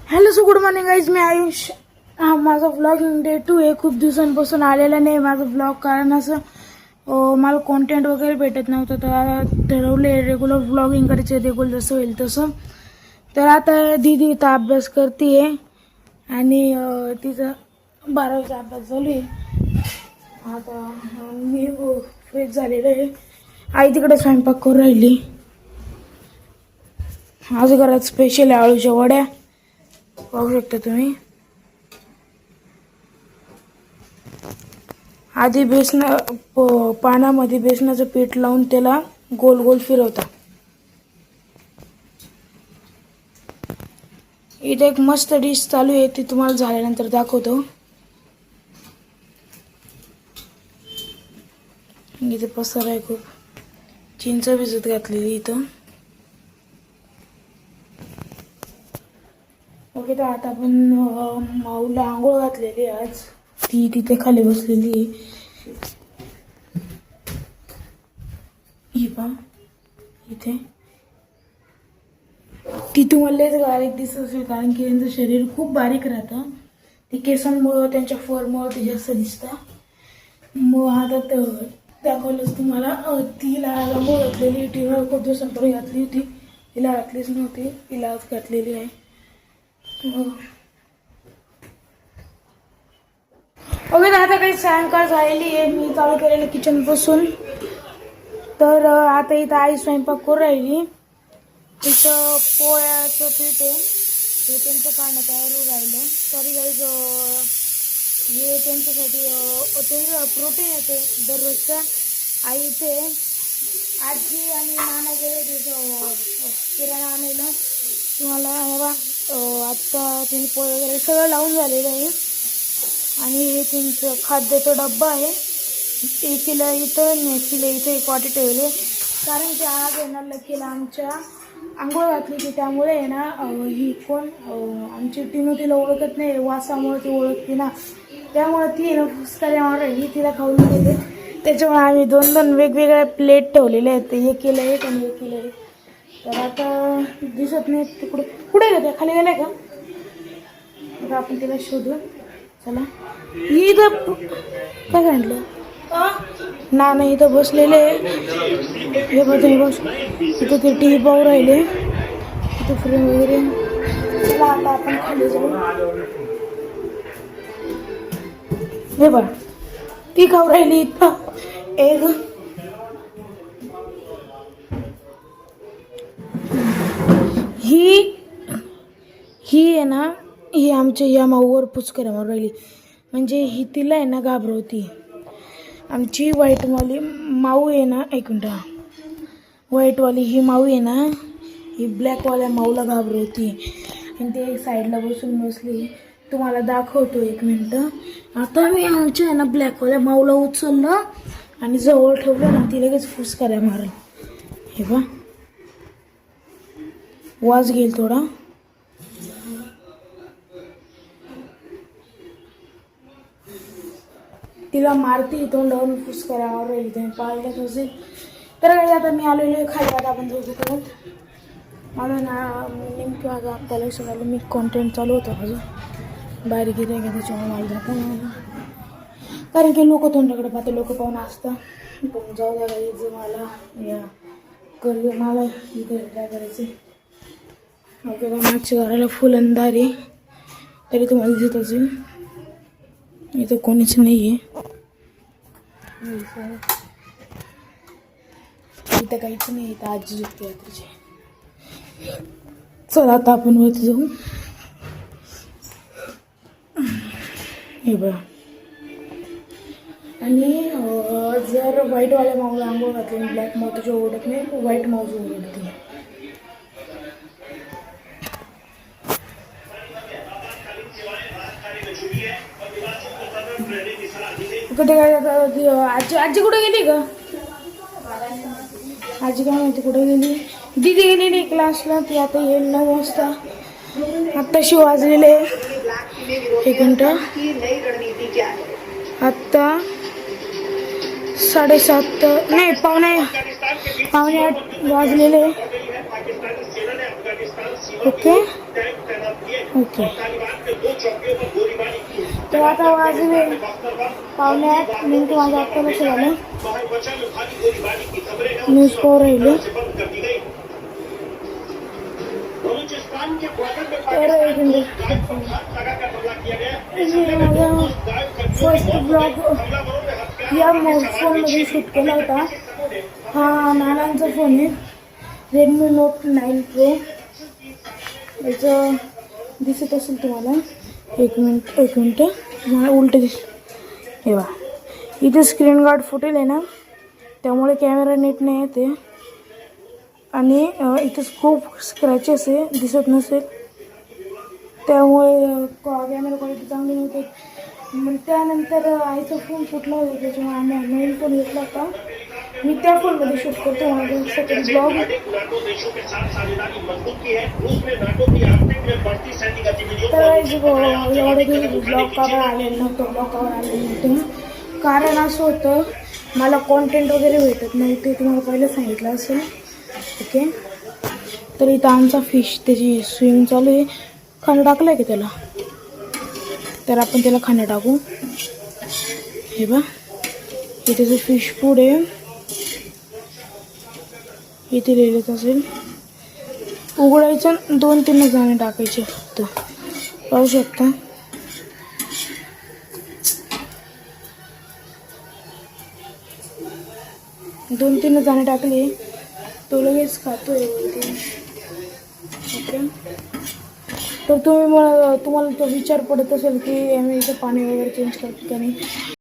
Hello so good morning guys, मी आयुष. माझा vlogging day 2 आहे. खूप दिवसांपासून आलेला नाही माझा व्लॉग, कारण असं मला कॉन्टेंट वगैरे भेटत नव्हतं. तर ठरवले रेग्युलर व्लॉगिंग करायचे, रेग्युलर जसं होईल तसं. तर आता दीदी इथं अभ्यास करते आणि तिचा 12वीचा अभ्यास चालू आहे. आता मी फ्रेश झालेलं आहे. आई तिकडे स्वयंपाक करून राहिली. आज घरात स्पेशल आहे आळूच्या वड्या, पाहू शकता तुम्ही. आधी पानामध्ये बेसनाचं पीठ लावून त्याला गोल गोल फिरवता. इथे एक मस्त डिश चालू आहे, ती तुम्हाला झाल्यानंतर दाखवतो. इथे पसारा आहे खूप. चिंच भिजत घातलेली इथं. ओके, तर आता आपण माऊला आंघोळ घातलेली आज. ती तिथे खाली बसलेली आहे. ही पा इथे ती तुम्हाला लयच बारीक दिसत असेल, कारण की त्यांचं शरीर खूप बारीक राहतं. ती केसांमुळं, त्यांच्या फरमुळं ते जास्त दिसतं. मग आता दाखवलंच तुम्हाला. तिला आंघोळ घातलेली, टीव्हीवर खूप दिवसांपूर्वी घातली होती. तिला घातलीच नव्हती, तिला आज घातलेली आहे. ओके, आता काही सायंकाळ झालेली आहे. मी चालू केलेलं किचन पासून. तर आता इथं आई स्वयंपाक करून राहिली. इथं पोळ्याचं पीठ आहे, हे त्यांचं काढणं तयार होऊन राहिलं. सॉरी गाईज, हे त्यांच्यासाठी त्यांचं प्रोटीन येते दररोजचं. आई इथे आजी आणि नाना गेले तिथं किराणा आणायला. तुम्हाला बघा, आत्ता त्यांनी पोळी वगैरे सगळं लावून झालेलं आहे. आणि हे त्यांचं खाद्याचा डब्बा आहे. एकीला इथं, एकीला इथं एक वाटी ठेवले, कारण की आज आहे ना लकीला आमच्या आंघोळ घातली होती. त्यामुळे आहे ना ही कोण आमची टीनू तिला ओळखत नाही, वासामुळे ती ओळखते ना, त्यामुळे ती आहे ना फुसकाऱ्यावर राहिली. तिला खाऊन घेते. त्याच्यामुळे आम्ही दोन दोन वेगवेगळ्या प्लेट ठेवलेले आहेत. एकीला एक आणि एकीला एक. तर आता दिसत नाही तिकडे. कुठे गेलं, खाली गेलाय का? आता आपण तिला शोधू. चला, इथं काय सांगितलं ना, नाही इथं बसलेले. हे बघ बस, इथं ते टी व्ही पाहू राहिले, इथं फ्रेम वगैरे. चला आता आपण खाली जाऊ. हे बघ, ती खाऊ राहिली इथं एक. ही आहे ना, ही आमच्या या माऊवर पुचकऱ्या मारून राहिली. म्हणजे ही तिला आहे ना घाबरवती. आमची व्हाईटवाली माऊ आहे ना, एक मिनटं, व्हाईटवाली ही माऊ आहे ना, ही ब्लॅकवाल्या माऊला घाबरवती. आणि ते एक साईडला बसली. तुम्हाला दाखवतो, एक मिनटं. आता मी आमच्या आहे ना ब्लॅकवाल्या माऊला उचललं आणि जवळ ठेवलं ना, ती लगेच फुसकऱ्या मारल. हे बा, वाज घेईल थोडा. तिला मारती, तोंडावरून फुसकऱ्या मारून राहिली. तुम्ही पाहिलंच असेल. तर काही आता मी आलेलो खाली. आता आपण जाऊ शकतो. मला ना नेमकं माझं आत्ता लक्षात आलं, मी कॉन्टेंट चालू होतं माझं बारीक गिरे का, त्याच्यामुळे मला जातं नाही, कारण की लोक तोंडाकडे पाहते, लोक पाहून असतं. पण जाऊ द्या काही, जे मला या मला इथे काय करायचे. ओके, मागच्या घराला फुल अंधार आहे, तरी तुम्हाला दिसत असेल इथं कोणीच नाही आहे. इथं काहीच नाही, इथं आजी झोपते रात्रीची. चला आता आपण वरती जाऊ. हे बघा, आणि जर व्हाईटवाल्या माऊला आंघोळ घातली, ब्लॅक माऊ तुझ्या ओढत नाही, व्हाईट माऊ ओढते. कुठे काय आजी, आजी कुठे गेली का? आजी काय माहिती कुठे गेली. दिदी गेलेली क्लासला, ती आता येईल 9 वाजता. आत्ताशी वाजलेले 1 मिनटं, आत्ता 7:30 नाही, पावणे 8 वाजलेले. ओके. ओके. तर आता वाजले 7:45 मिनिट. माझं आत्ता लक्ष झालं न्यूज पाहू राहिले. तर एक मिनिट. माझा फर्स्ट ब्लॉग या फोनमध्ये शूट केला होता. हा नानांचा फोन आहे, रेडमी नोट 9 प्रो. याचं दिसत असेल तुम्हाला. एक मिनिट तुम्हाला उलट हे बा, इथे स्क्रीन गार्ड फुटेल आहे ना, त्यामुळे कॅमेरा नीट नाही येते. आणि इथे खूप स्क्रॅचेस आहे, दिसत नसेल, त्यामुळे कॅमेरा क्वालिटी चांगली नव्हती. मग त्यानंतर आईचा फोन फुटला होता, त्याच्यामुळे आम्ही नवीन फोन घेतला होता. मी त्या फोनमध्ये शूट करतो माझा सेकंड ब्लॉग. तर एवढे दिवस ब्लॉग कवर आलेलं नव्हतं, कारण असं होतं मला कॉन्टेंट वगैरे भेटत नाही, ते तुम्हाला पहिलं सांगितलं असेल. ओके. तर इथं आमचा फिश त्याची स्विमिंग चालू आहे. खाणं टाकलं आहे की त्याला, तर आपण त्याला खाणं टाकू. हे बा, इथे त्याचं फिश फूड आहे, इथे लिहिलेच असेल. उघडायचं, 2-3 दाणे टाकायचे फक्त, पाहू शकता. दोन 3 दाणे टाकले, तो लगेच खातोय. ओके. तर तुम्हाला तो विचार पडत असेल की आम्ही इथं पाणी वगैरे चेंज करतो का नाही.